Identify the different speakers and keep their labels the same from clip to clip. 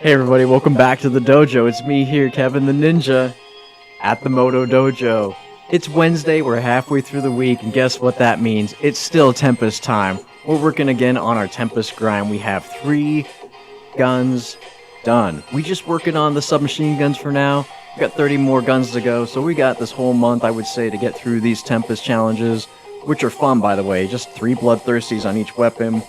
Speaker 1: Hey everybody, welcome back to the dojo. It's me here, Kevin the Ninja, at the Moto Dojo. It's Wednesday, we're halfway through the week, and guess what that means? It's still Tempest time. We're working again on our Tempest grind. We have 3 guns done. We just working on the submachine guns for now. We got 30 more guns to go, so we got this whole month, I would say, to get through these Tempest challenges, which are fun, by the way. Just 3 bloodthirsties on each weapon.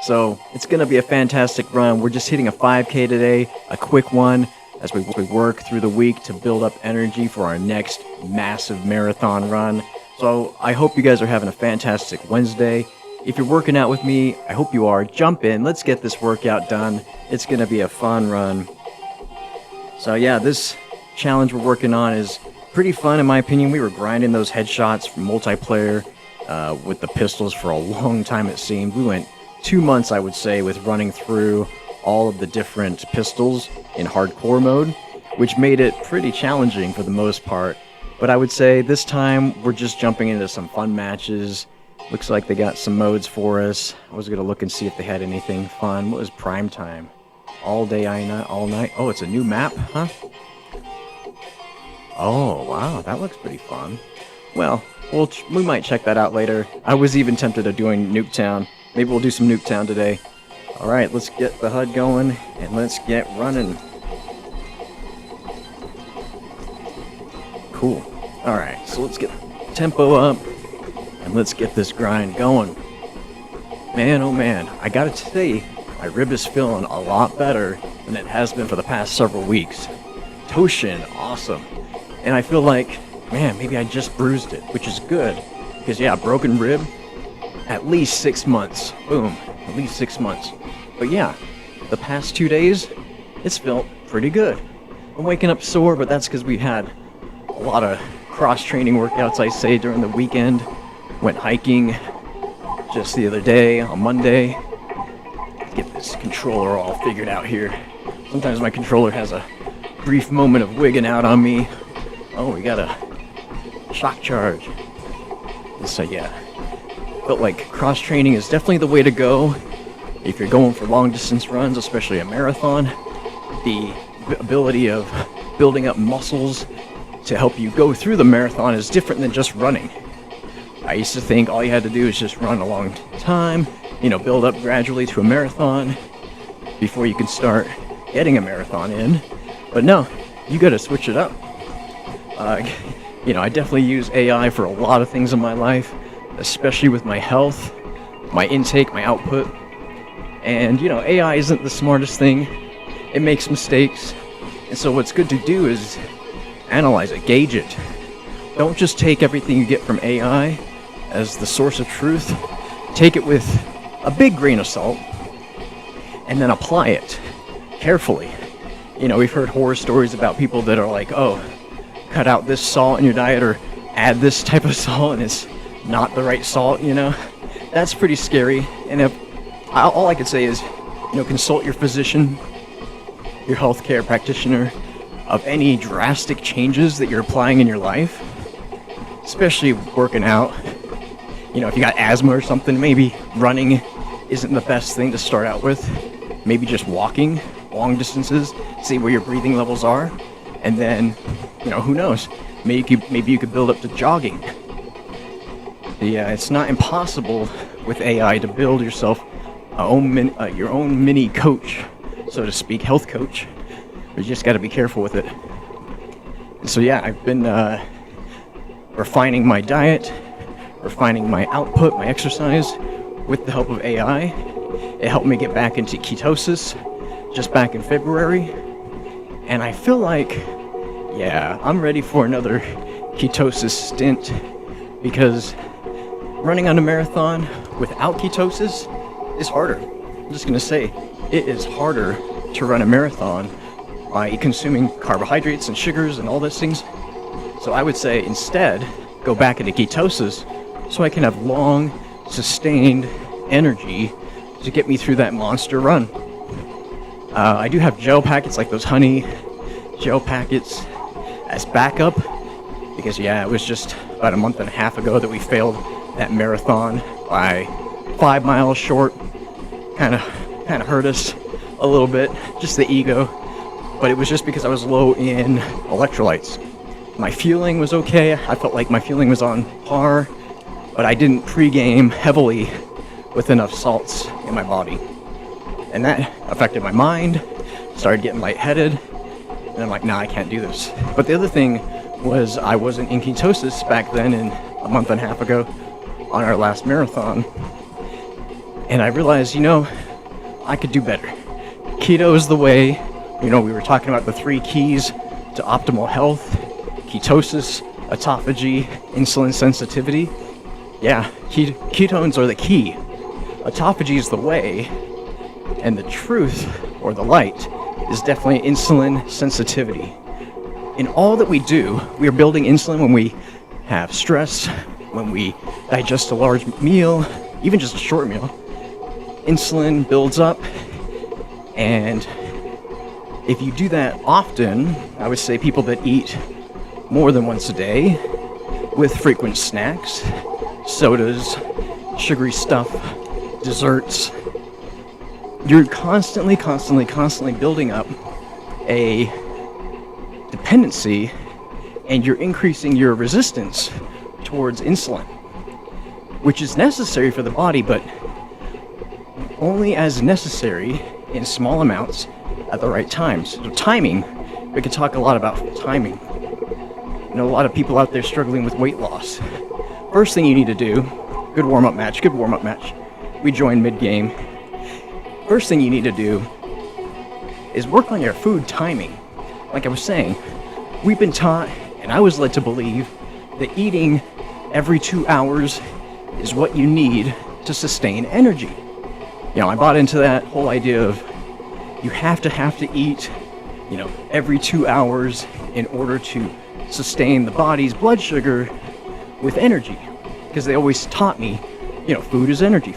Speaker 1: So it's going to be a fantastic run. We're just hitting a 5K today, a quick one, as we work through the week to build up energy for our next massive marathon run. So I hope you guys are having a fantastic Wednesday. If you're working out with me, I hope you are. Jump in. Let's get this workout done. It's going to be a fun run. So yeah, this challenge we're working on is pretty fun in my opinion. We were grinding those headshots from multiplayer with the pistols for a long time, it seemed. We went 2 months, I would say, with running through all of the different pistols in hardcore mode, which made it pretty challenging for the most part. But I would say this time we're just jumping into some fun matches. Looks like they got some modes for us. I was gonna look and see if they had anything fun. What was prime time? All day, all night. Oh, it's a new map, huh? Oh, wow, that looks pretty fun. Well, we might check that out later. I was even tempted of doing Nuketown. Maybe we'll do some Nuketown today. Alright, let's get the HUD going, and let's get running. Cool. Alright, so let's get tempo up, and let's get this grind going. Man, oh man, I gotta say, my rib is feeling a lot better than it has been for the past several weeks. Toshin, awesome. And I feel like, man, maybe I just bruised it, which is good. Because yeah, broken rib, at least 6 months. Boom, at least 6 months. But yeah, the past 2 days, it's felt pretty good. I'm waking up sore, but that's because we had a lot of cross-training workouts, I say, during the weekend. Went hiking just the other day, on Monday. Get this controller all figured out here. Sometimes my controller has a brief moment of wigging out on me. Oh, we got a shock charge. So yeah. Felt like cross-training is definitely the way to go if you're going for long-distance runs, especially a marathon. The ability of building up muscles to help you go through the marathon is different than just running. I used to think all you had to do is just run a long time, build up gradually to a marathon before you can start getting a marathon in. But no, you gotta switch it up. I definitely use AI for a lot of things in my life, especially with my health, my intake, my output. And, AI isn't the smartest thing. It makes mistakes. And so what's good to do is analyze it, gauge it. Don't just take everything you get from AI as the source of truth. Take it with a big grain of salt and then apply it carefully. We've heard horror stories about people that are like, oh, cut out this salt in your diet or add this type of salt and it's not the right salt, That's pretty scary. And all I could say is, consult your physician, your healthcare practitioner, of any drastic changes that you're applying in your life, especially working out. If you got asthma or something, maybe running isn't the best thing to start out with. Maybe just walking long distances, see where your breathing levels are, and then, who knows? Maybe you could build up to jogging. Yeah, it's not impossible with AI to build yourself your own mini coach, so to speak, health coach. But you just got to be careful with it. So yeah, I've been refining my diet, refining my output, my exercise, with the help of AI. It helped me get back into ketosis just back in February. And I feel like, yeah, I'm ready for another ketosis stint, because running on a marathon without ketosis is harder. I'm just gonna say, it is harder to run a marathon by consuming carbohydrates and sugars and all those things. So I would say instead, go back into ketosis so I can have long, sustained energy to get me through that monster run. I do have gel packets, like those honey gel packets, as backup, because yeah, it was just about a month and a half ago that we failed that marathon by 5 miles short. Kind of hurt us a little bit, just the ego. but it was just because I was low in electrolytes. My fueling was okay. I felt like my fueling was on par, but I didn't pregame heavily with enough salts in my body. And that affected my mind, started getting lightheaded, and I'm like, nah, I can't do this. But the other thing was I wasn't in ketosis back then, in a month and a half ago on our last marathon. And I realized, I could do better. Keto is the way. We were talking about the 3 keys to optimal health: ketosis, autophagy, insulin sensitivity. Yeah, ketones are the key. Autophagy is the way, and the truth, or the light, is definitely insulin sensitivity. In all that we do, we are building insulin when we have stress, when we digest a large meal, even just a short meal. Insulin builds up, and if you do that often, I would say people that eat more than once a day, with frequent snacks, sodas, sugary stuff, desserts, you're constantly building up a dependency, and you're increasing your resistance towards insulin, which is necessary for the body, but only as necessary in small amounts at the right times. So timing, we could talk a lot about timing. A lot of people out there struggling with weight loss. First thing you need to do, good warm-up match. We joined mid-game. First thing you need to do is work on your food timing. Like I was saying, we've been taught, and I was led to believe, that eating every 2 hours is what you need to sustain energy. I bought into that whole idea of you have to eat, every 2 hours in order to sustain the body's blood sugar with energy. Because they always taught me, food is energy.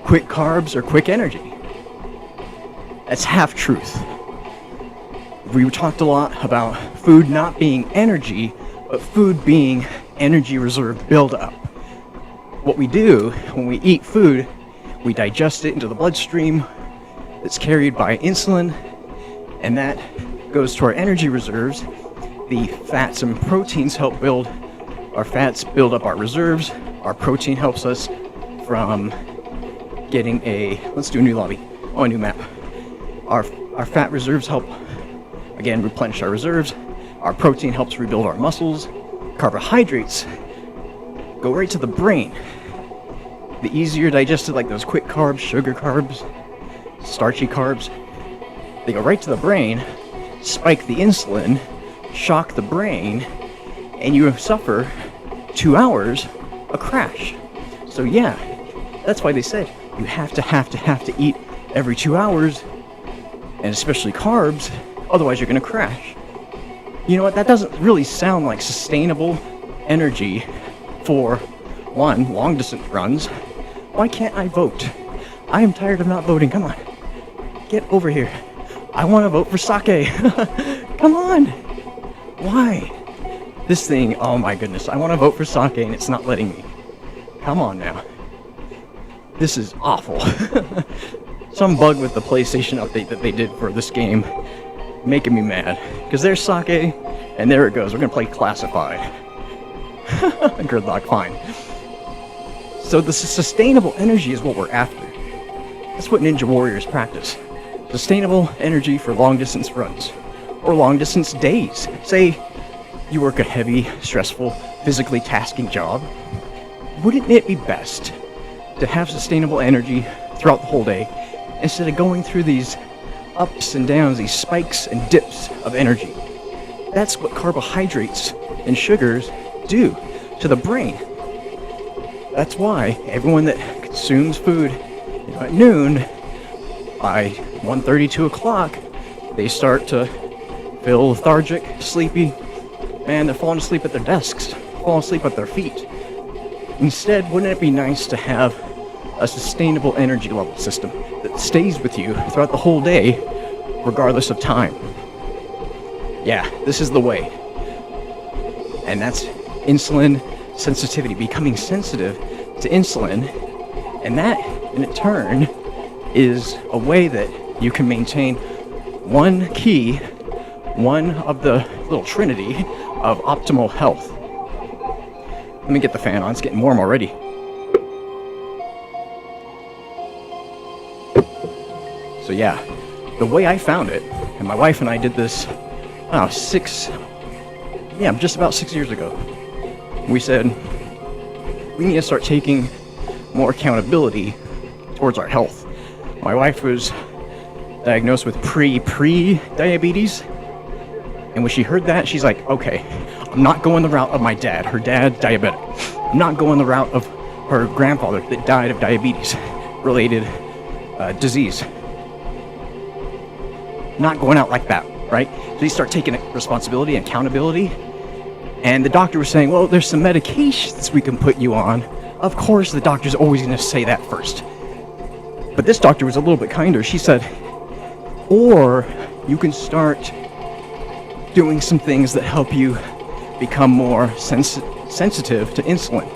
Speaker 1: Quick carbs are quick energy. That's half truth. We talked a lot about food not being energy, but food being energy reserve buildup. What we do when we eat food, we digest it into the bloodstream. It's carried by insulin, and that goes to our energy reserves. The fats and proteins help build our fats, build up our reserves. Our protein helps us from getting let's do a new lobby, a new map. Our fat reserves help, again, replenish our reserves. Our protein helps rebuild our muscles. Carbohydrates go right to the brain. The easier digested, like those quick carbs, sugar carbs, starchy carbs, they go right to the brain, spike the insulin, shock the brain, and you suffer 2 hours a crash. So yeah, that's why they said you have to eat every 2 hours, and especially carbs, otherwise you're gonna crash. You know what, that doesn't really sound like sustainable energy for, one, long distance runs. Why can't I vote? I am tired of not voting. Come on, get over here. I want to vote for sake. Come on. Why? This thing, oh my goodness, I want to vote for sake and it's not letting me. Come on now. This is awful. Some bug with the PlayStation update that they did for this game making me mad. Because there's sake, and there it goes. We're going to play classified. Gridlock, fine. So the sustainable energy is what we're after. That's what Ninja Warriors practice. Sustainable energy for long distance runs. Or long distance days. Say you work a heavy, stressful, physically tasking job. Wouldn't it be best to have sustainable energy throughout the whole day instead of going through these ups and downs, these spikes and dips of energy? That's what carbohydrates and sugars do to the brain. That's why everyone that consumes food at noon, by 1:30, 2 o'clock, they start to feel lethargic, sleepy, and they're falling asleep at their desks, falling asleep at their feet. Instead, wouldn't it be nice to have a sustainable energy level system that stays with you throughout the whole day, regardless of time? Yeah, this is the way. And that's insulin sensitivity, becoming sensitive to insulin. And that, in turn, is a way that you can maintain one key, one of the little trinity of optimal health. Let me get the fan on, it's getting warm already. So yeah, the way I found it, and my wife and I did this, just about 6 years ago. We said, we need to start taking more accountability towards our health. My wife was diagnosed with pre-diabetes, and when she heard that, she's like, okay, I'm not going the route of my dad, her dad diabetic. I'm not going the route of her grandfather that died of diabetes-related disease. Not going out like that, right? So you start taking responsibility and accountability, and the doctor was saying, well, there's some medications we can put you on. Of course, the doctor's always going to say that first. But this doctor was a little bit kinder. She said, or you can start doing some things that help you become more sensitive to insulin.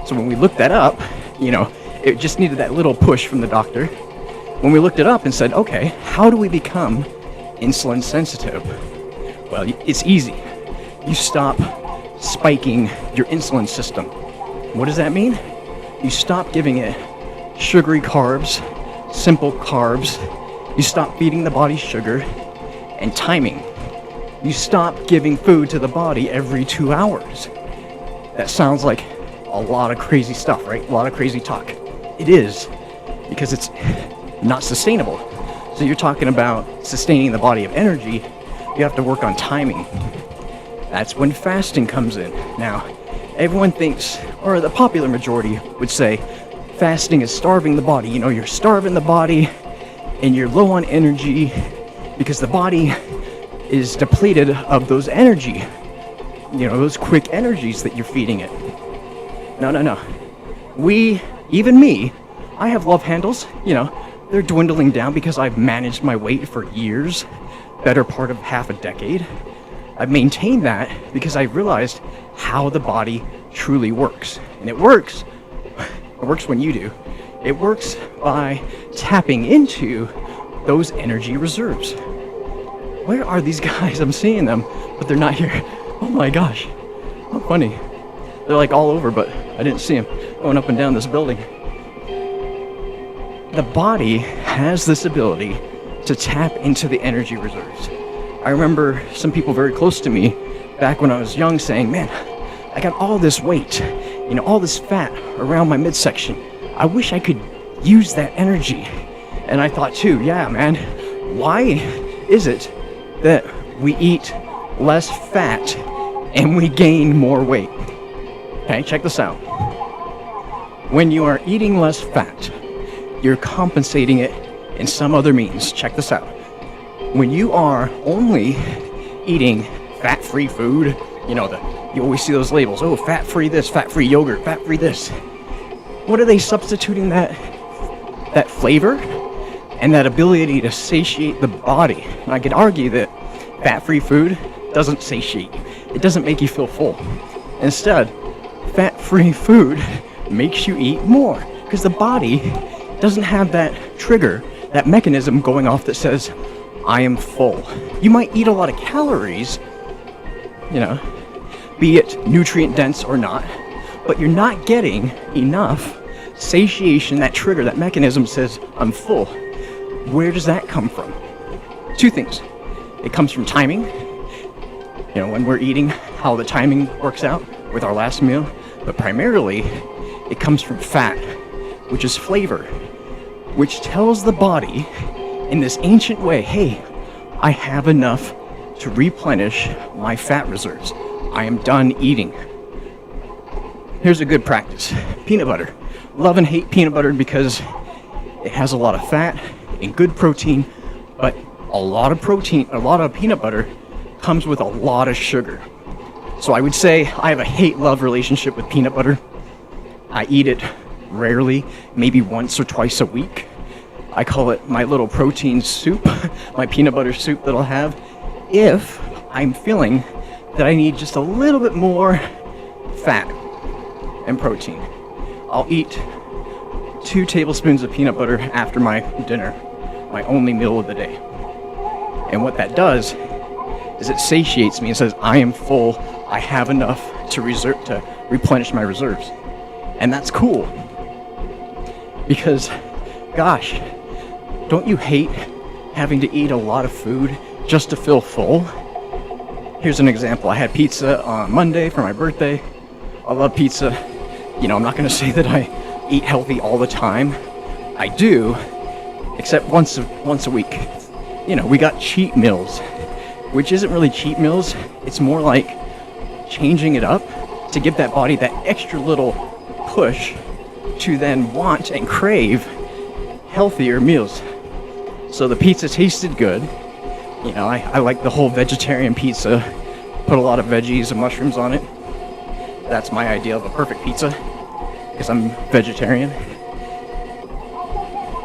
Speaker 1: So when we looked that up, it just needed that little push from the doctor. When we looked it up and said, okay, how do we become insulin sensitive? Well, it's easy. You stop spiking your insulin system. What does that mean? You stop giving it sugary carbs, simple carbs. You stop feeding the body sugar and timing. You stop giving food to the body every 2 hours. That sounds like a lot of crazy stuff, right? A lot of crazy talk. It is, because it's not sustainable. So you're talking about sustaining the body of energy, you have to work on timing. That's when fasting comes in. Now, everyone thinks, or the popular majority would say, fasting is starving the body. You're starving the body and you're low on energy because the body is depleted of those energy, those quick energies that you're feeding it. No. Even me, I have love handles, they're dwindling down because I've managed my weight for years, better part of half a decade. I've maintained that because I realized how the body truly works. And it works when you do. It works by tapping into those energy reserves. Where are these guys? I'm seeing them, but they're not here. Oh my gosh, how funny. They're like all over, but I didn't see them going up and down this building. The body has this ability to tap into the energy reserves. I remember some people very close to me back when I was young saying, man, I got all this weight, all this fat around my midsection. I wish I could use that energy. And I thought too, yeah, man, why is it that we eat less fat and we gain more weight? Okay, check this out. When you are eating less fat, you're compensating it in some other means. Check this out. When you are only eating fat-free food, you always see those labels, oh, fat-free this, fat-free yogurt, fat-free this. What are they substituting that flavor and that ability to satiate the body? And I could argue that fat-free food doesn't satiate you. It doesn't make you feel full. Instead, fat-free food makes you eat more because the body doesn't have that trigger, that mechanism going off that says, I am full. You might eat a lot of calories, be it nutrient dense or not, but you're not getting enough satiation. That trigger, that mechanism says, I'm full. Where does that come from? Two things. It comes from timing, when we're eating, how the timing works out with our last meal, but primarily it comes from fat, which is flavor, which tells the body in this ancient way, hey, I have enough to replenish my fat reserves. I am done eating. Here's a good practice. Peanut butter. Love and hate peanut butter because it has a lot of fat and good protein, but a lot of peanut butter comes with a lot of sugar. So I would say I have a hate-love relationship with peanut butter. I eat it rarely, maybe once or twice a week. I call it my little protein soup, my peanut butter soup that I'll have if I'm feeling that I need just a little bit more fat and protein. I'll eat 2 tablespoons of peanut butter after my dinner, my only meal of the day. And what that does is it satiates me and says, I am full, I have enough to replenish my reserves. And that's cool. Because, gosh, don't you hate having to eat a lot of food just to feel full? Here's an example. I had pizza on Monday for my birthday. I love pizza. You know, I'm not going to say that I eat healthy all the time. I do, except once a week. You know, we got cheat meals, which isn't really cheat meals. It's more like changing it up to give that body that extra little push to then want and crave healthier meals. So the pizza tasted good. You know, I like the whole vegetarian pizza. Put a lot of veggies and mushrooms on it. That's my idea of a perfect pizza, because I'm vegetarian.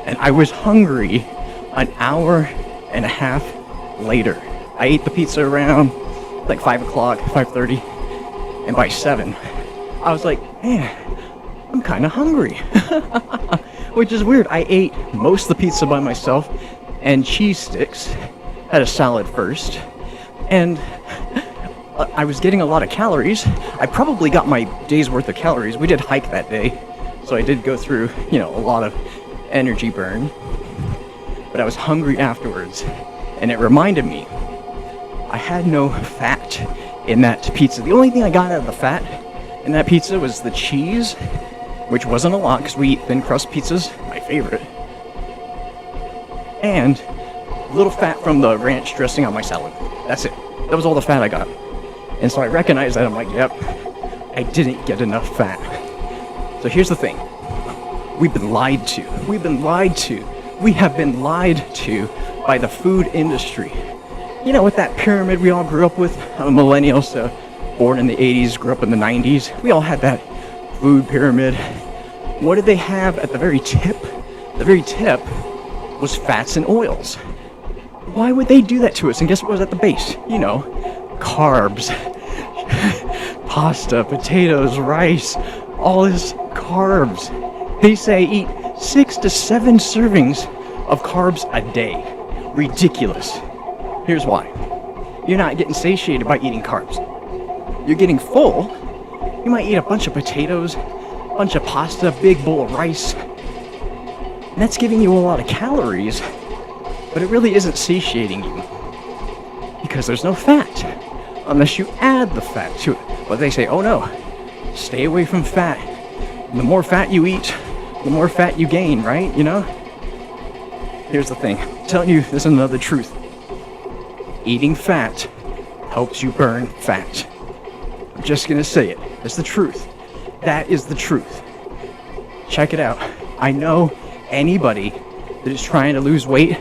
Speaker 1: And I was hungry an hour and a half later. I ate the pizza around like 5 o'clock, 5:30, and by 7, I was like, man, I'm kind of hungry. Which is weird. I ate most of the pizza by myself and cheese sticks. Had a salad first, and I was getting a lot of calories. I probably got my day's worth of calories. We did hike that day, so I did go through, you know, a lot of energy burn. But I was hungry afterwards, and it reminded me I had no fat in that pizza. The only thing I got out of the fat in that pizza was the cheese, which wasn't a lot because we eat thin crust pizzas, my favorite, and a little fat from the ranch dressing on my salad. That's it. That was all the fat I got. And so I recognized that. I'm like, yep, I didn't get enough fat. So here's the thing. We've been lied to. We've been lied to. We have been lied to by the food industry. You know, with that pyramid we all grew up with, I'm a millennial, so born in the 80s, grew up in the 90s. We all had that food pyramid. What did they have at the very tip? The very tip was fats and oils. Why would they do that to us? And guess what was at the base? You know, carbs, pasta, potatoes, rice, all this carbs. They say eat 6 to 7 servings of carbs a day. Ridiculous. Here's why. You're not getting satiated by eating carbs. You're getting full. You might eat a bunch of potatoes, a bunch of pasta, big bowl of rice. And that's giving you a lot of calories, but it really isn't satiating you because there's no fat unless you add the fat to it. But they say, oh no, stay away from fat. The more fat you eat, the more fat you gain, right? You know? Here's the thing. I'm telling you, this is another truth. Eating fat helps you burn fat. I'm just gonna say it. It's the truth. That is the truth. Check it out. I know anybody that is trying to lose weight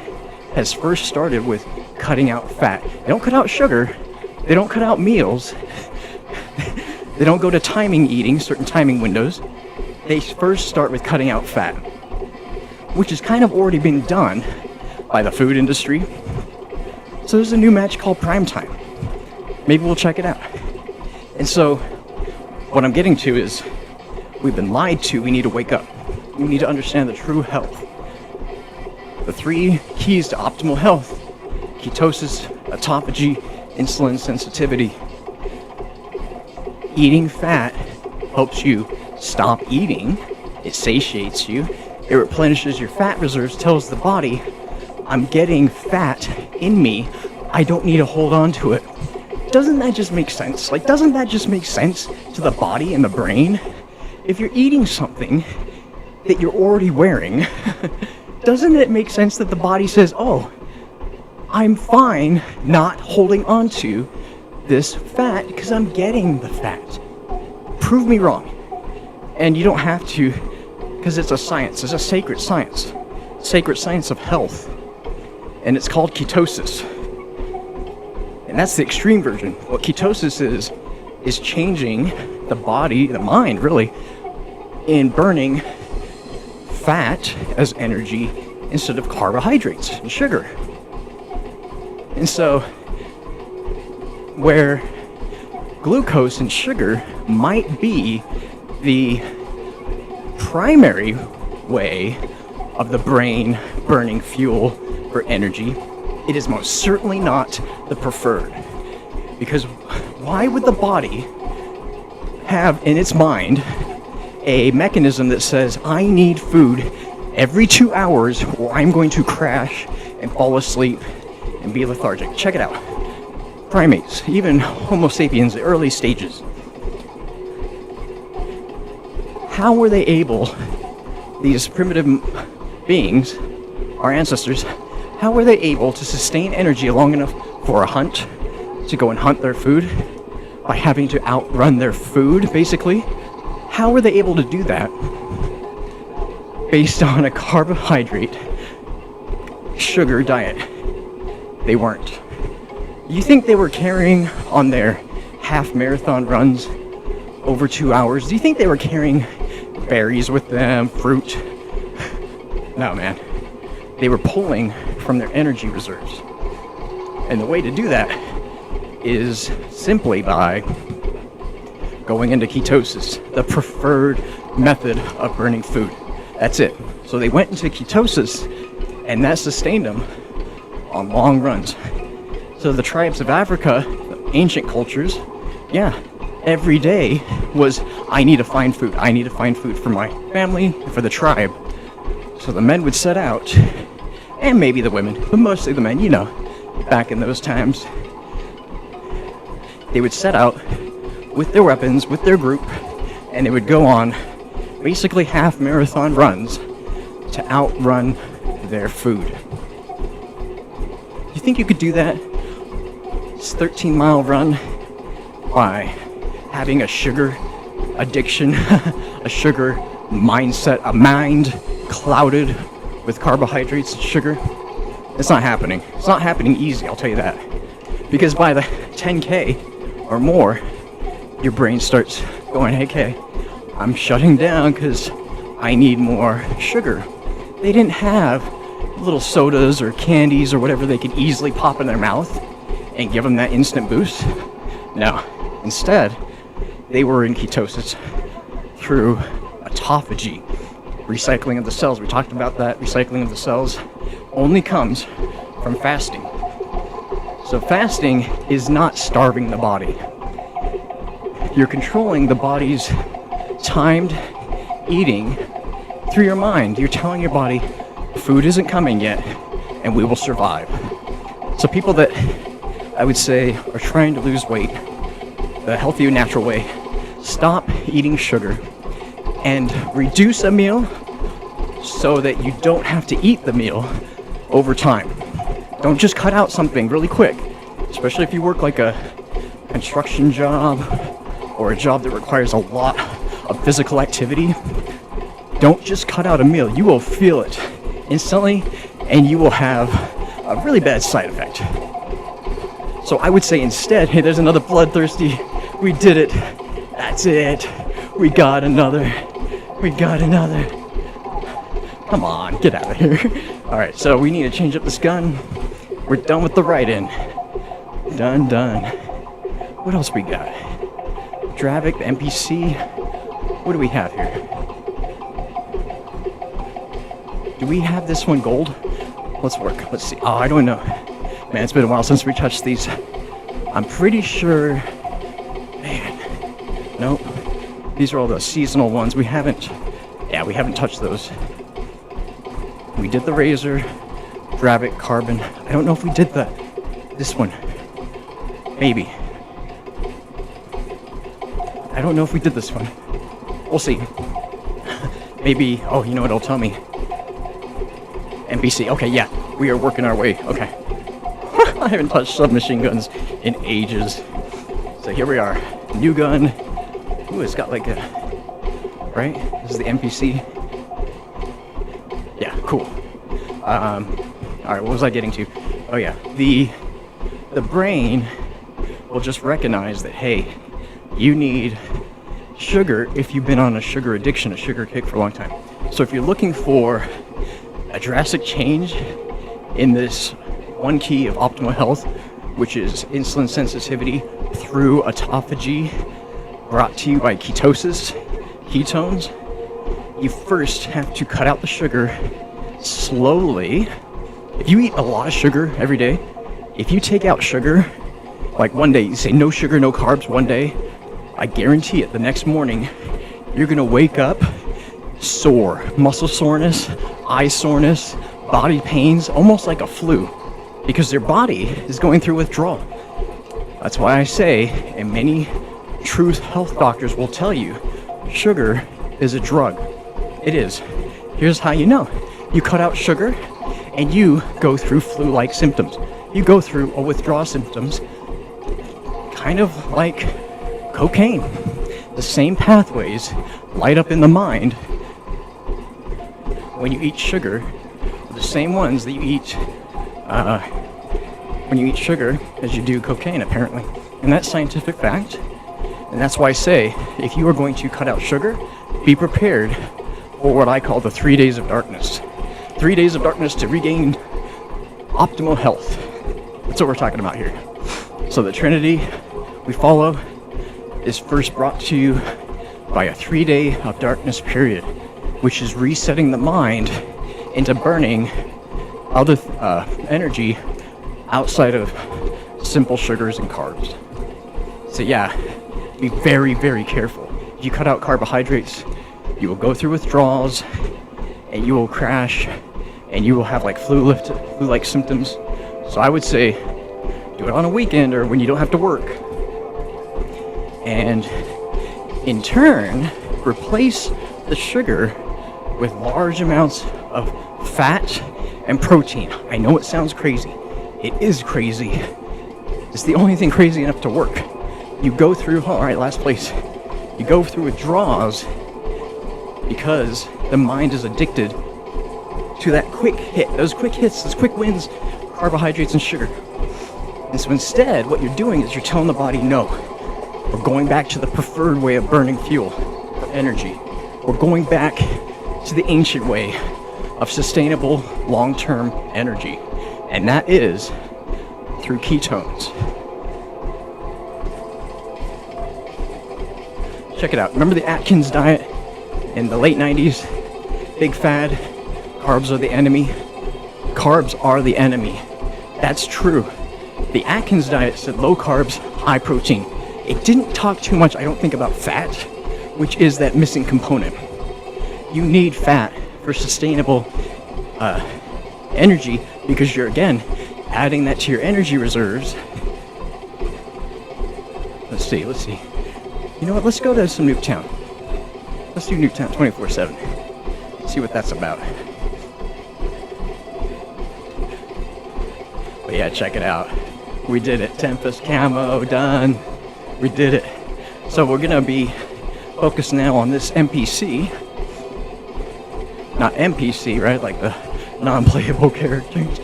Speaker 1: has first started with cutting out fat. They don't cut out sugar. They don't cut out meals. They don't go to timing eating, certain timing windows. They first start with cutting out fat, which has kind of already been done by the food industry. So there's a new match called Prime Time. Maybe we'll check it out. And so what I'm getting to is we've been lied to. We need to wake up. We need to understand the true health. The 3 keys to optimal health: ketosis, autophagy, insulin sensitivity. Eating fat helps you stop eating. It satiates you. It replenishes your fat reserves, tells the body, I'm getting fat in me. I don't need to hold on to it. Doesn't that just make sense? Like, doesn't that just make sense to the body and the brain? If you're eating something that you're already wearing, doesn't it make sense that the body says, oh, I'm fine not holding on to this fat because I'm getting the fat. Prove me wrong. And you don't have to, because it's a science. It's a sacred science. Sacred science of health. And it's called ketosis. And that's the extreme version. What ketosis is changing the body, the mind really, in burning fat as energy instead of carbohydrates and sugar. And so, where glucose and sugar might be the primary way of the brain burning fuel for energy, It is most certainly not the preferred. Because why would the body have in its mind a mechanism that says, I need food every 2 hours or I'm going to crash and fall asleep and be lethargic? Check it out. Primates, even Homo sapiens, the early stages. How were they able, these primitive beings, our ancestors, how were they able to sustain energy long enough for a hunt, to go and hunt their food, by having to outrun their food, basically? How were they able to do that based on a carbohydrate, sugar diet? They weren't. You think they were carrying on their half marathon runs over 2 hours? Do you think they were carrying berries with them, fruit? No, man. They were pulling from their energy reserves. And the way to do that is simply by going into ketosis, the preferred method of burning food. That's it. So they went into ketosis, and that sustained them on long runs. So the tribes of Africa, the ancient cultures, yeah, every day was, I need to find food. I need to find food for my family, for the tribe. So the men would set out, and maybe the women, but mostly the men, you know, back in those times. They would set out with their weapons, with their group, and they would go on basically half marathon runs to outrun their food. You think you could do that? This 13-mile run by having a sugar addiction, a sugar mindset, a mind clouded with carbohydrates and sugar? It's not happening. It's not happening easy, I'll tell you that. Because by the 10K or more, your brain starts going, hey, Kay, I'm shutting down because I need more sugar. They didn't have little sodas or candies or whatever they could easily pop in their mouth and give them that instant boost. No. Instead, they were in ketosis through autophagy, recycling of the cells. We talked about that. Recycling of the cells only comes from fasting. So fasting is not starving the body. You're controlling the body's timed eating through your mind. You're telling your body, food isn't coming yet, and we will survive. So people that I would say are trying to lose weight the healthy, natural way, stop eating sugar and reduce a meal so that you don't have to eat the meal over time. Don't just cut out something really quick, especially if you work like a construction job or a job that requires a lot of physical activity. Don't just cut out a meal. You will feel it instantly, and you will have a really bad side effect. So I would say instead, hey, there's another bloodthirsty. We did it. That's it. We got another. We got another. Come on, get out of here. All right, so we need to change up this gun. We're done with the write-in. Done. What else we got? Dravik, the NPC. What do we have here? Do we have this one gold? Let's work. Let's see. Oh, I don't know. Man, it's been a while since we touched these. I'm pretty sure... Man. Nope. These are all the seasonal ones. We haven't touched those. We did the razor, Dravik, carbon. I don't know if we did this one. Maybe. I don't know if we did this one. We'll see. Maybe, oh, you know what it'll tell me? NPC. Okay, yeah, we are working our way. Okay. I haven't touched submachine guns in ages. So here we are. New gun. Ooh, it's got like a... Right? This is the NPC. Yeah, cool. Alright, what was I getting to? Oh yeah, the brain will just recognize that, hey, you need sugar if you've been on a sugar addiction, a sugar kick for a long time. So if you're looking for a drastic change in this one key of optimal health, which is insulin sensitivity through autophagy, brought to you by ketosis, ketones, you first have to cut out the sugar slowly if you eat a lot of sugar every day, if you take out sugar, like one day, you say no sugar, no carbs one day, I guarantee it, the next morning, you're gonna wake up sore, muscle soreness, eye soreness, body pains, almost like a flu, because your body is going through withdrawal. That's why I say, and many truth health doctors will tell you, sugar is a drug. It is. Here's how you know. You cut out sugar and you go through flu-like symptoms. You go through a withdrawal symptoms, kind of like cocaine. The same pathways light up in the mind when you eat sugar, the same ones that you eat when you eat sugar as you do cocaine, apparently. And that's scientific fact. And that's why I say, if you are going to cut out sugar, be prepared for what I call the 3 days of darkness. 3 days of darkness to regain optimal health. That's what we're talking about here. So the Trinity we follow is first brought to you by a 3 day of darkness period, which is resetting the mind into burning other energy outside of simple sugars and carbs. So yeah, be very, very careful. If you cut out carbohydrates, you will go through withdrawals and you will crash and you will have like flu-like symptoms. So I would say do it on a weekend or when you don't have to work. And in turn, replace the sugar with large amounts of fat and protein. I know it sounds crazy. It is crazy. It's the only thing crazy enough to work. You go through, all right, last place. You go through withdrawals because the mind is addicted to that quick hit, those quick hits, those quick wins, carbohydrates and sugar. And so instead, what you're doing is you're telling the body, no, we're going back to the preferred way of burning fuel for energy. We're going back to the ancient way of sustainable long-term energy. And that is through ketones. Check it out. Remember the Atkins diet in the late 90s? Big fad. Carbs are the enemy. Carbs are the enemy. That's true. The Atkins diet said low carbs, high protein. It didn't talk too much, I don't think, about fat, which is that missing component. You need fat for sustainable energy because you're, again, adding that to your energy reserves. Let's see. You know what? Let's go to some Nuketown. Let's do Nuketown 24/7. See what that's about. But yeah, check it out. We did it. TEMPEST Camo, done. We did it. So we're gonna be focused now on this NPC. Not NPC, right? Like the non-playable characters.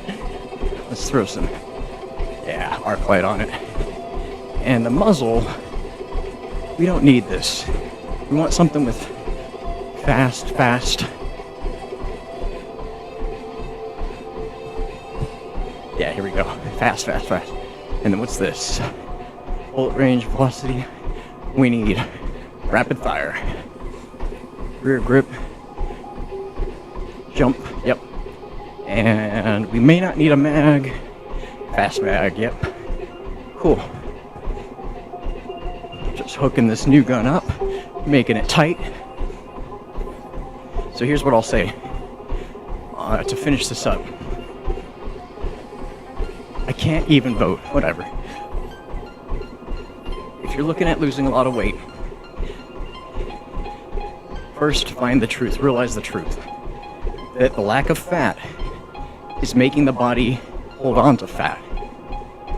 Speaker 1: Let's throw some, arc light on it. And the muzzle, we don't need this. We want something with fast. Yeah, here we go. Fast. And then what's this? Bullet range, velocity. We need rapid fire. Rear grip. Jump, yep. And we may not need a mag. Fast mag, yep. Cool. Just hooking this new gun up, making it tight. So here's what I'll say to finish this up. I can't even vote, whatever. If you're looking at losing a lot of weight, first find the truth, realize the truth. That the lack of fat is making the body hold on to fat.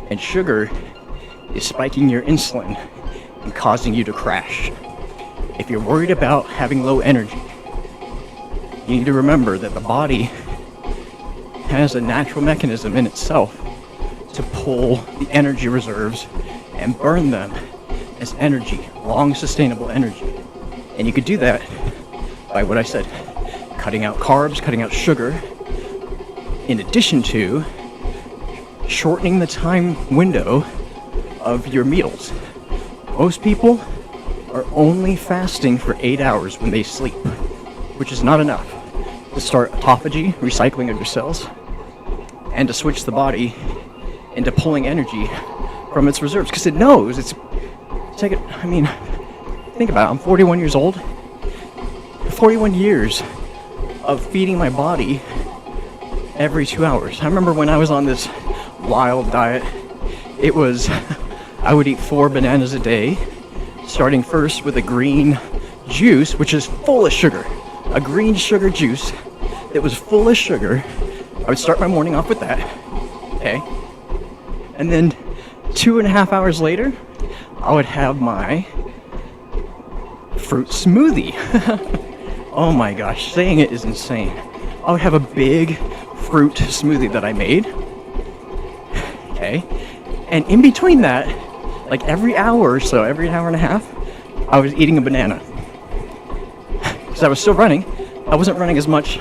Speaker 1: And sugar is spiking your insulin and causing you to crash. If you're worried about having low energy, you need to remember that the body has a natural mechanism in itself to pull the energy reserves and burn them as energy, long sustainable energy. And you could do that by what I said, cutting out carbs, cutting out sugar, in addition to shortening the time window of your meals. Most people are only fasting for 8 hours when they sleep, which is not enough to start autophagy, recycling of your cells, and to switch the body into pulling energy from its reserves, because it knows it's take it. I mean, think about it. I'm 41 years old. 41 years of feeding my body every 2 hours. I remember when I was on this wild diet, it was I would eat 4 bananas a day, starting first with a green juice, which is full of sugar. A green sugar juice that was full of sugar. I would start my morning off with that. Okay. And then 2.5 hours later, I would have my fruit smoothie. Oh my gosh, saying it is insane. I would have a big fruit smoothie that I made. Okay. And in between that, like every hour or so, every hour and a half, I was eating a banana. Because I was still running. I wasn't running as much.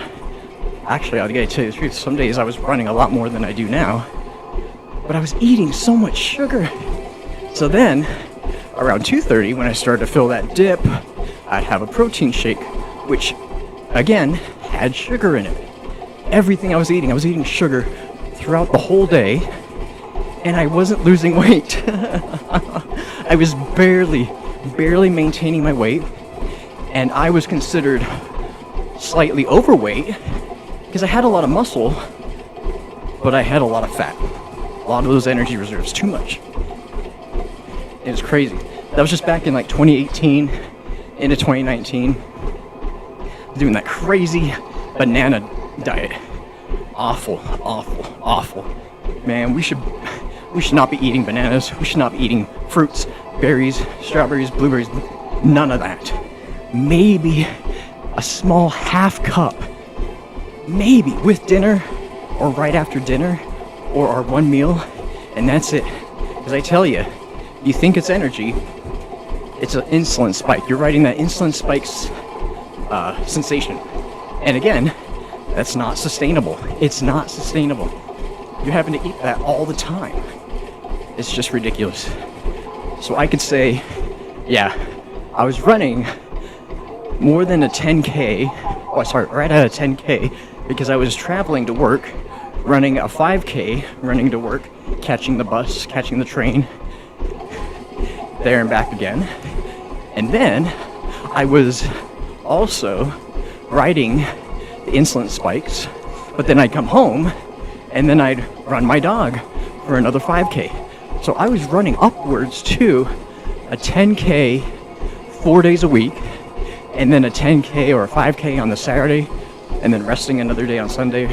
Speaker 1: Actually, I'll tell you the truth, some days I was running a lot more than I do now. But I was eating so much sugar. So then, around 2:30, when I started to feel that dip, I'd have a protein shake, which, again, had sugar in it. Everything I was eating sugar throughout the whole day, and I wasn't losing weight. I was barely maintaining my weight, and I was considered slightly overweight because I had a lot of muscle, but I had a lot of fat. A lot of those energy reserves, too much. It was crazy. That was just back in like 2018 into 2019. Doing that crazy banana diet. Awful. Man, we should not be eating bananas. We should not be eating fruits, berries, strawberries, blueberries, none of that. Maybe a small half cup, maybe with dinner or right after dinner or our one meal, and that's it. Because I tell you, you think it's energy, it's an insulin spike. You're riding that insulin spike's sensation. And again, that's not sustainable. It's not sustainable. You're having to eat that all the time. It's just ridiculous. So I could say, yeah, I was running more than a 10K, right at a 10K, because I was traveling to work, running a 5K, running to work, catching the bus, catching the train, there and back again. And then I was also riding the insulin spikes, but then I'd come home and then I'd run my dog for another 5K. So I was running upwards to a 10K 4 days a week, and then a 10K or a 5K on the Saturday, and then resting another day on Sunday.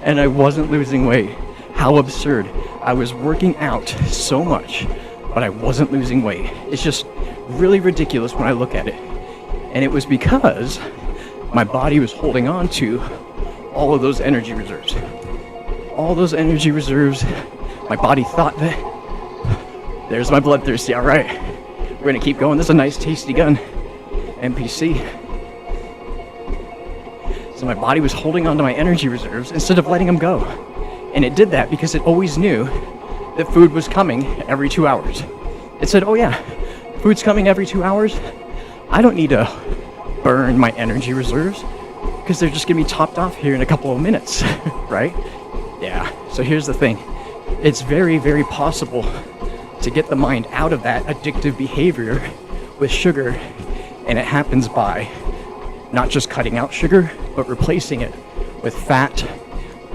Speaker 1: And I wasn't losing weight. How absurd. I was working out so much, but I wasn't losing weight. It's just really ridiculous when I look at it. And it was because my body was holding on to all of those energy reserves. All those energy reserves, my body thought that, there's my bloodthirsty, all right. We're gonna keep going. This is a nice tasty gun, NPC. So my body was holding on to my energy reserves instead of letting them go. And it did that because it always knew that food was coming every 2 hours. It said, oh yeah, food's coming every 2 hours. I don't need to burn my energy reserves because they're just gonna be topped off here in a couple of minutes, right? Yeah, so here's the thing. It's very, very possible to get the mind out of that addictive behavior with sugar, and it happens by not just cutting out sugar, but replacing it with fat,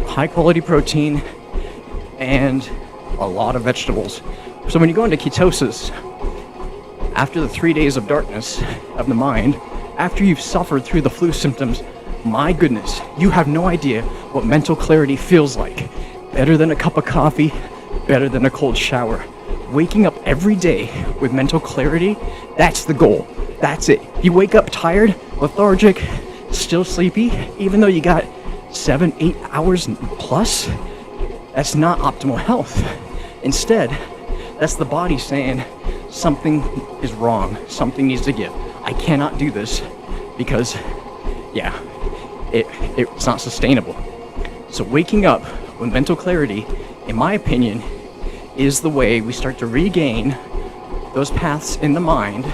Speaker 1: high quality protein, and a lot of vegetables. So when you go into ketosis, after the 3 days of darkness of the mind, after you've suffered through the flu symptoms, my goodness, you have no idea what mental clarity feels like. Better than a cup of coffee, better than a cold shower. Waking up every day with mental clarity, that's the goal. That's it. You wake up tired, lethargic, still sleepy, even though you got 7-8 hours plus, that's not optimal health. Instead, that's the body saying something is wrong, something needs to give. I cannot do this because, yeah, it's not sustainable. So waking up with mental clarity, in my opinion, is the way we start to regain those paths in the mind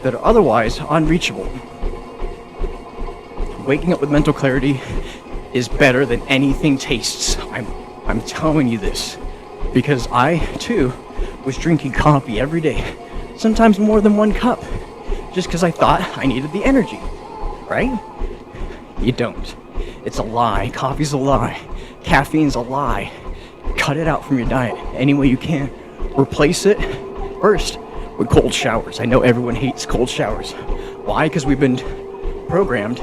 Speaker 1: that are otherwise unreachable. Waking up with mental clarity is better than anything tastes. I'm telling you this because I too was drinking coffee every day, sometimes more than 1 cup, just because I thought I needed the energy, right? You don't. It's a lie. Coffee's a lie. Caffeine's a lie. Cut it out from your diet any way you can. Replace it first with cold showers. I know everyone hates cold showers. Why? Because we've been programmed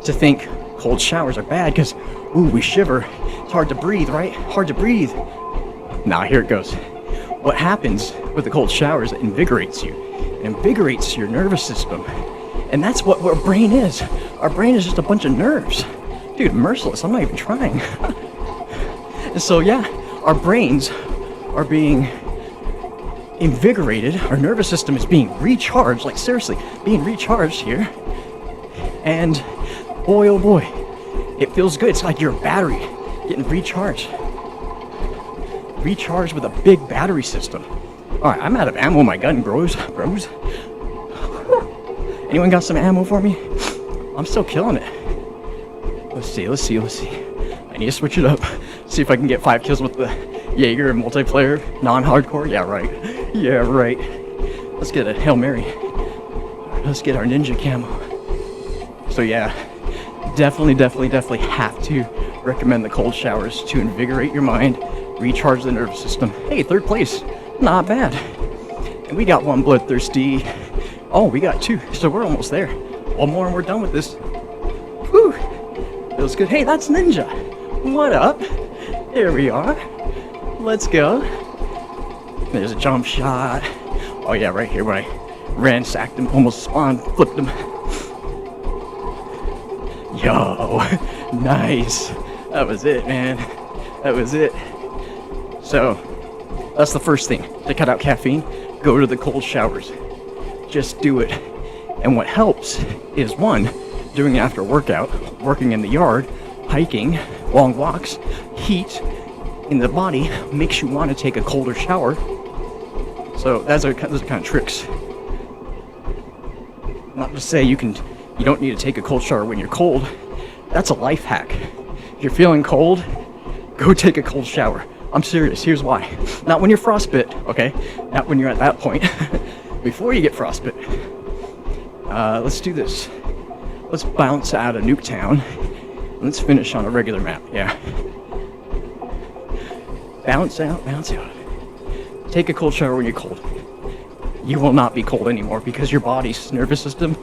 Speaker 1: to think cold showers are bad because, ooh, we shiver. It's hard to breathe, right? Hard to breathe. Now, here it goes. What happens with the cold shower is it invigorates you. It invigorates your nervous system. And that's what our brain is. Our brain is just a bunch of nerves. Dude, merciless. I'm not even trying. And so, yeah, our brains are being invigorated. Our nervous system is being recharged. Like, seriously, being recharged here. And boy, oh boy, it feels good. It's like your battery getting recharged. Recharged with a big battery system. Alright, I'm out of ammo in my gun, bros. Anyone got some ammo for me? I'm still killing it. Let's see. I need to switch it up. See if I can get 5 kills with the Jaeger and multiplayer, non-hardcore. Yeah, right. Let's get a Hail Mary. Let's get our ninja camo. So yeah, definitely have to recommend the cold showers to invigorate your mind, recharge the nervous system. Hey, 3rd place, not bad. And we got 1 bloodthirsty. Oh, we got 2, so we're almost there. 1 more and we're done with this. Whew, feels good. Hey, that's Ninja. What up? Here we are. Let's go. There's a jump shot. Oh yeah, right here where I ransacked him, almost spawned, flipped him. Yo, nice. That was it, man. That was it. So, that's the first thing. To cut out caffeine, go to the cold showers. Just do it. And what helps is 1, doing it after workout, working in the yard, hiking, long walks, heat in the body makes you want to take a colder shower. So those are kind of tricks. Not to say you don't need to take a cold shower when you're cold. That's a life hack. If you're feeling cold, go take a cold shower. I'm serious. Here's why. Not when you're frostbit, okay? Not when you're at that point. Before you get frostbite. Let's do this. Let's bounce out of Nuketown. Let's finish on a regular map. Yeah. Bounce out. Take a cold shower when you're cold. You will not be cold anymore because your body's nervous system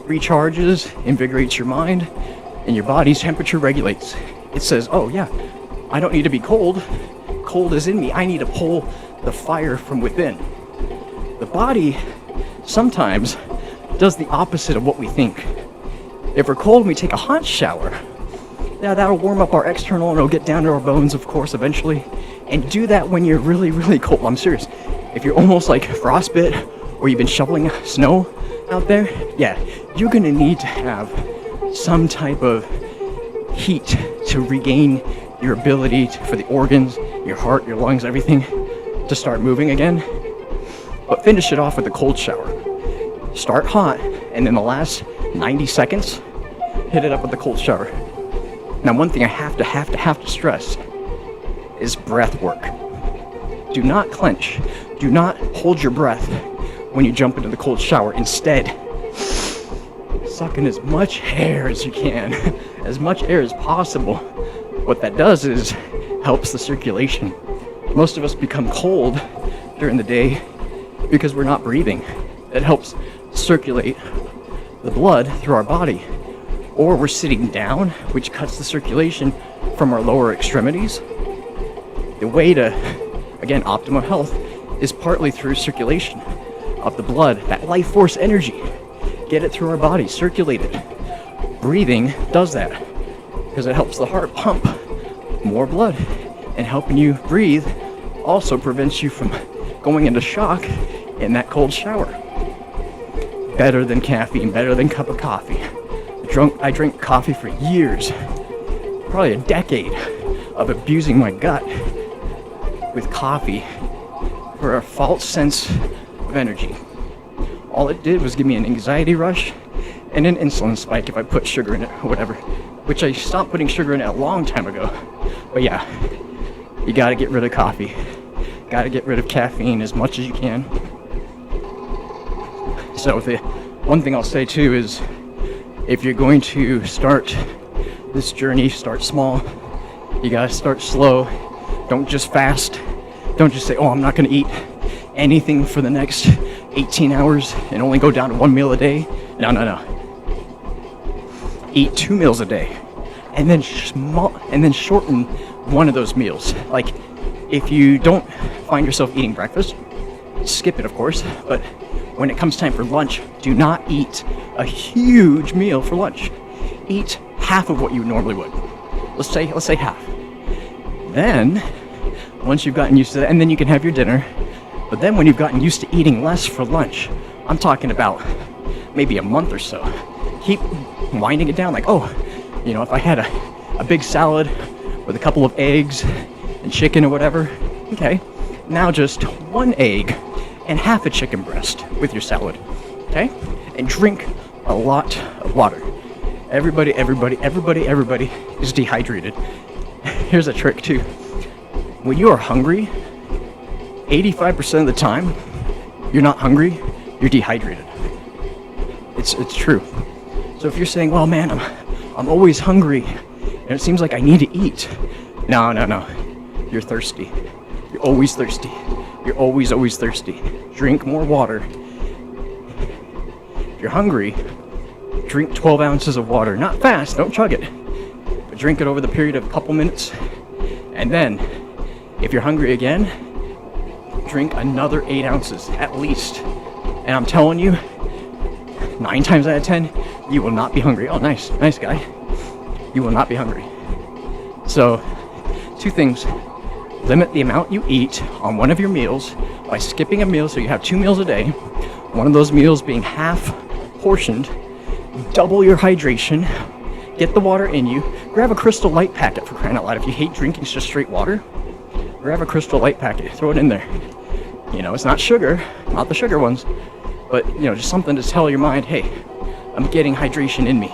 Speaker 1: recharges, invigorates your mind, and your body's temperature regulates. It says, oh yeah, I don't need to be cold. Cold is in me. I need to pull the fire from within. The body sometimes does the opposite of what we think. If we're cold and we take a hot shower, yeah, that'll warm up our external and it'll get down to our bones, of course, eventually. And do that when you're really, really cold. I'm serious. If you're almost like frostbite or you've been shoveling snow out there, yeah, you're gonna need to have some type of heat to regain your ability for the organs, your heart, your lungs, everything to start moving again. But finish it off with a cold shower. Start hot, and in the last 90 seconds, hit it up with the cold shower. Now, one thing I have to stress is breath work. Do not clench. Do not hold your breath when you jump into the cold shower. Instead, suck in as much air as you can, as much air as possible. What that does is helps the circulation. Most of us become cold during the day because we're not breathing. It helps circulate the blood through our body. Or we're sitting down, which cuts the circulation from our lower extremities. The way to, again, optimal health is partly through circulation of the blood, that life force energy. Get it through our body, circulate it. Breathing does that because it helps the heart pump more blood, and helping you breathe also prevents you from going into shock in that cold shower. Better than caffeine, better than a cup of coffee. I drank coffee for years, probably a decade of abusing my gut with coffee for a false sense of energy. All it did was give me an anxiety rush and an insulin spike if I put sugar in it or whatever. which I stopped putting sugar in a long time ago. But yeah, you gotta get rid of coffee. Gotta get rid of caffeine as much as you can. So the one thing I'll say too is, if you're going to start this journey, start small. You gotta start slow. Don't just fast. Don't just say, oh, I'm not gonna eat anything for the next 18 hours and only go down to 1 meal a day. No. Eat 2 meals a day, and then shorten one of those meals. Like, if you don't find yourself eating breakfast, skip it, of course, but when it comes time for lunch, do not eat a huge meal for lunch. Eat half of what you normally would. Let's say half. Then, once you've gotten used to that, and then you can have your dinner, but then when you've gotten used to eating less for lunch, I'm talking about maybe a month or so, keep winding it down. Like, oh, you know, if I had a big salad with a couple of eggs and chicken or whatever, okay, now just 1 egg and half a chicken breast with your salad, okay? And drink a lot of water. Everybody is dehydrated. Here's a trick too. When you are hungry, 85% of the time, you're not hungry, you're dehydrated. It's true. So if you're saying, well, man, I'm always hungry, and it seems like I need to eat. No. You're thirsty. You're always thirsty. You're always thirsty. Drink more water. If you're hungry, drink 12 ounces of water. Not fast, don't chug it, but drink it over the period of a couple minutes. And then, if you're hungry again, drink another 8 ounces at least. And I'm telling you, 9 times out of 10, you will not be hungry. Oh, nice guy. You will not be hungry. So, 2 things. Limit the amount you eat on one of your meals by skipping a meal, so you have 2 meals a day. One of those meals being half portioned. Double your hydration. Get the water in you. Grab a Crystal Light packet, for crying out loud. If you hate drinking just straight water, grab a Crystal Light packet. Throw it in there. You know, it's not sugar, not the sugar ones, but, you know, just something to tell your mind, hey, I'm getting hydration in me.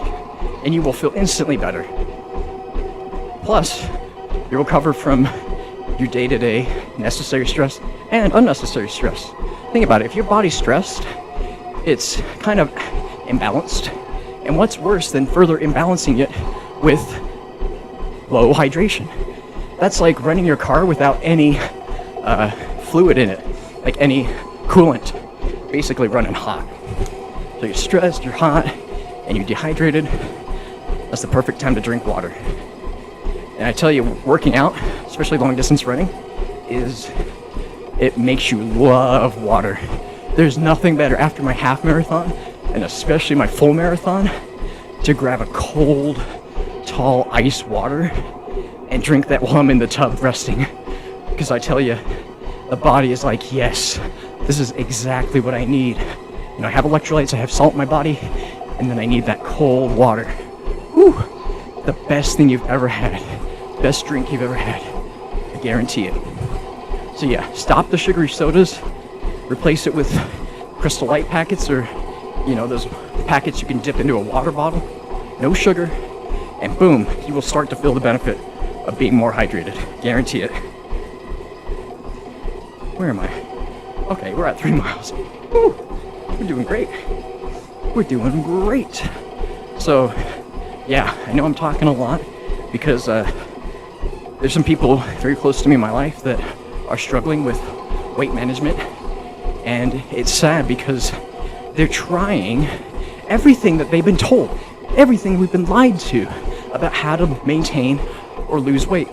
Speaker 1: And you will feel instantly better. Plus, you'll recover from your day-to-day necessary stress and unnecessary stress. Think about it. If your body's stressed, it's kind of imbalanced. And what's worse than further imbalancing it with low hydration? That's like running your car without any fluid in it, like any coolant, basically running hot. So you're stressed, you're hot, and you're dehydrated. That's the perfect time to drink water. And I tell you, working out, especially long distance running, it makes you love water. There's nothing better after my half marathon, and especially my full marathon, to grab a cold, tall ice water and drink that while I'm in the tub resting. Because I tell you, the body is like, yes, this is exactly what I need. You know, I have electrolytes, I have salt in my body, and then I need that cold water. Whew, the best thing you've ever had. Best drink you've ever had. I guarantee it. So yeah, stop the sugary sodas, replace it with Crystal Light packets, or, you know, those packets you can dip into a water bottle. No sugar, and boom, you will start to feel the benefit of being more hydrated. Guarantee it. Where am I? Okay, we're at 3 miles. Woo, we're doing great. We're doing great. So, yeah, I know I'm talking a lot because there's some people very close to me in my life that are struggling with weight management, and it's sad because they're trying everything that they've been told, everything we've been lied to about how to maintain or lose weight.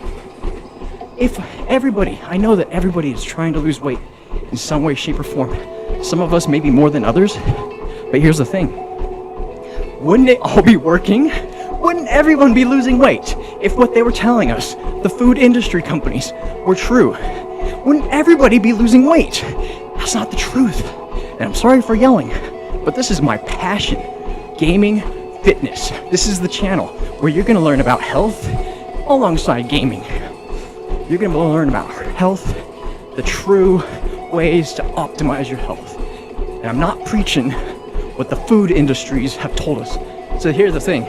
Speaker 1: I know that everybody is trying to lose weight in some way, shape, or form. Some of us maybe more than others, but here's the thing. Wouldn't it all be working? Wouldn't everyone be losing weight if what they were telling us, the food industry companies, were true? Wouldn't everybody be losing weight? That's not the truth. And I'm sorry for yelling, but this is my passion. Gaming, fitness. This is the channel where you're going to learn about health alongside gaming. You're going to learn about health, the true ways to optimize your health. And I'm not preaching what the food industries have told us. So here's the thing.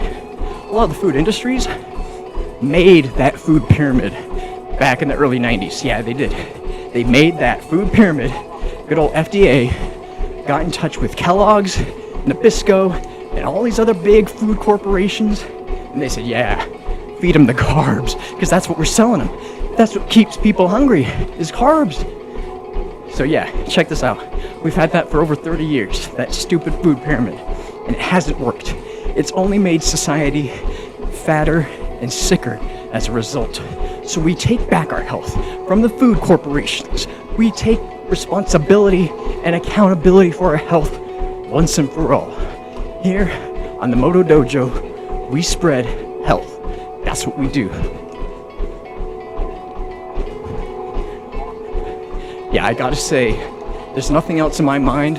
Speaker 1: a lot of the food industries made that food pyramid back in the early 90s. Yeah, they did. They made that food pyramid. Good old FDA got in touch with Kellogg's, Nabisco, and all these other big food corporations, and they said, yeah, feed them the carbs, because that's what we're selling them. That's what keeps people hungry, is carbs. So yeah, check this out. We've had that for over 30 years, that stupid food pyramid, and it hasn't worked. It's only made society fatter and sicker as a result. So we take back our health from the food corporations. We take responsibility and accountability for our health once and for all. Here on the Moto Dojo, we spread health. That's what we do. Yeah, I gotta say, there's nothing else in my mind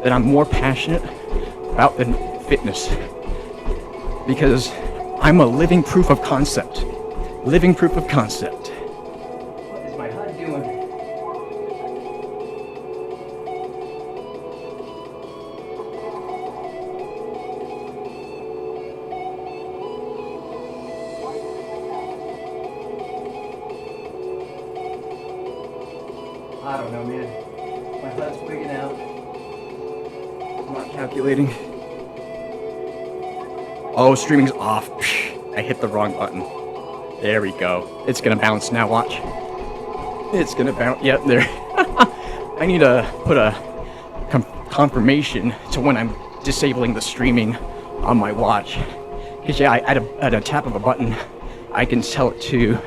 Speaker 1: that I'm more passionate about than fitness. Because I'm a living proof of concept. Living proof of concept. What is my HUD doing? I don't know, man. My HUD's wigging out. I'm not calculating. Oh, streaming's off. I hit the wrong button. There we go. It's gonna bounce now, watch. It's gonna bounce. Yep, there. I need to put a confirmation to when I'm disabling the streaming on my watch. Because yeah, at a tap of a button, I can tell it to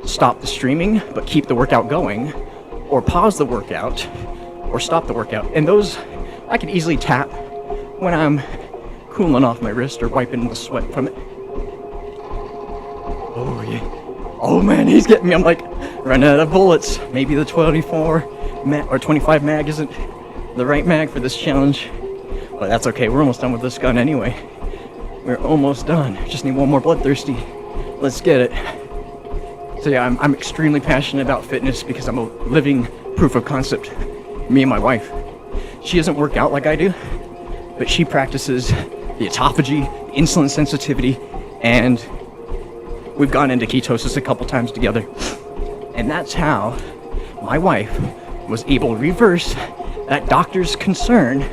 Speaker 1: stop the streaming, but keep the workout going, or pause the workout, or stop the workout. And those, I can easily tap when I'm cooling off my wrist or wiping the sweat from it. Oh yeah. Oh man, he's getting me. I'm like running out of bullets. Maybe the 24 or 25 mag isn't the right mag for this challenge, but that's okay. We're almost done with this gun anyway. We're almost done. Just need one more bloodthirsty. Let's get it. So yeah, I'm extremely passionate about fitness because I'm a living proof of concept. Me and my wife. She doesn't work out like I do, but she practices the autophagy, insulin sensitivity, and we've gone into ketosis a couple times together. And that's how my wife was able to reverse that doctor's concern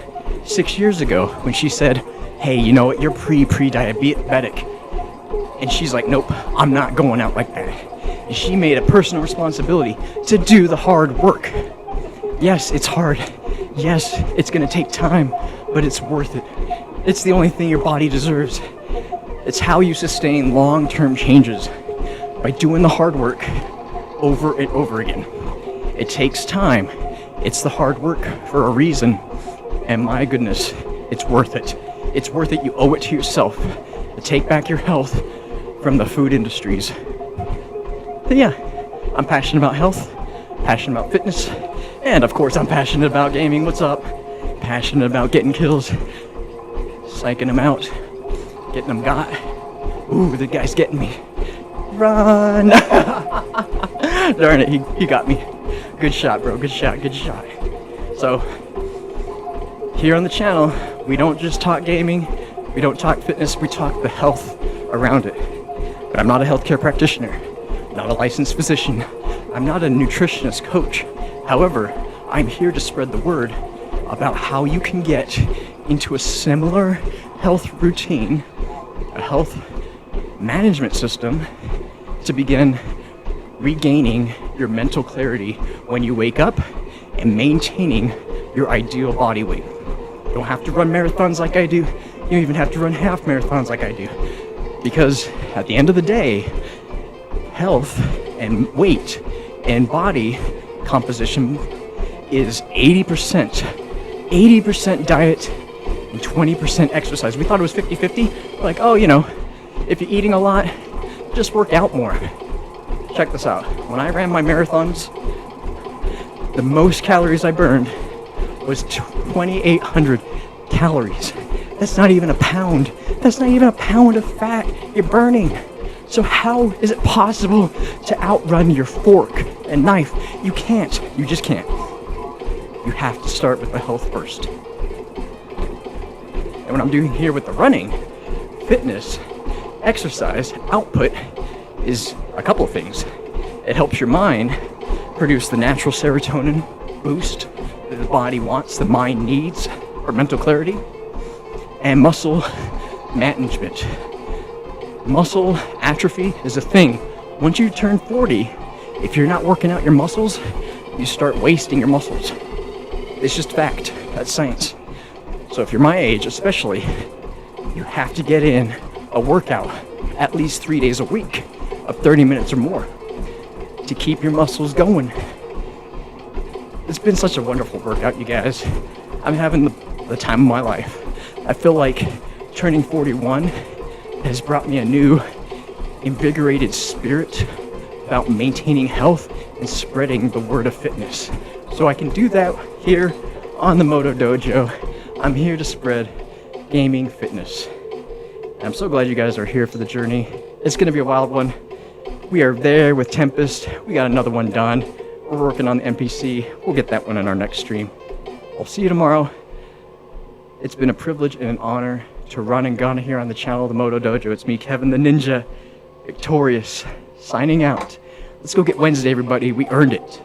Speaker 1: 6 years ago when she said, hey, you know what, you're pre-diabetic. And she's like, nope, I'm not going out like that. And she made a personal responsibility to do the hard work. Yes, it's hard. Yes, it's gonna take time, but it's worth it. It's the only thing your body deserves. It's how you sustain long-term changes, by doing the hard work over and over again. It takes time. It's the hard work for a reason. And my goodness, it's worth it. It's worth it. You owe it to yourself to take back your health from the food industries. But yeah, I'm passionate about health, passionate about fitness, and of course I'm passionate about gaming. What's up? Passionate about getting kills, psyching them out, getting them got. Ooh, the guy's getting me. Run! Darn it, he got me. Good shot, bro. Good shot, good shot. So, here on the channel, we don't just talk gaming, we don't talk fitness, we talk the health around it. But I'm not a healthcare practitioner, not a licensed physician, I'm not a nutritionist coach. However, I'm here to spread the word about how you can get into a similar health routine, a health management system, to begin regaining your mental clarity when you wake up and maintaining your ideal body weight. You don't have to run marathons like I do. You don't even have to run half marathons like I do. Because at the end of the day, health and weight and body composition is 80% diet and 20% exercise. We thought it was 50-50. Like, oh, you know, if you're eating a lot, just work out more. Check this out. When I ran my marathons, the most calories I burned was 2,800 calories. That's not even a pound. That's not even a pound of fat you're burning. So how is it possible to outrun your fork and knife? You can't. You just can't. You have to start with the health first. And what I'm doing here with the running, fitness, exercise output is a couple of things. It helps your mind produce the natural serotonin boost that the body wants, the mind needs for mental clarity, and muscle management. Muscle atrophy is a thing. Once you turn 40, if you're not working out your muscles, you start wasting your muscles. It's just fact. That's science. So if you're my age, especially, you have to get in a workout at least 3 days a week of 30 minutes or more to keep your muscles going. It's been such a wonderful workout, you guys. I'm having the time of my life. I feel like turning 41 has brought me a new, invigorated spirit about maintaining health and spreading the word of fitness. So I can do that here on the Moto Dojo. I'm here to spread gaming fitness. And I'm so glad you guys are here for the journey. It's gonna be a wild one. We are there with Tempest. We got another one done. We're working on the NPC. We'll get that one in our next stream. I'll see you tomorrow. It's been a privilege and an honor to run and gun here on the channel of the Moto Dojo. It's me, Kevin the Ninja, victorious, signing out. Let's go get Wednesday, everybody. We earned it.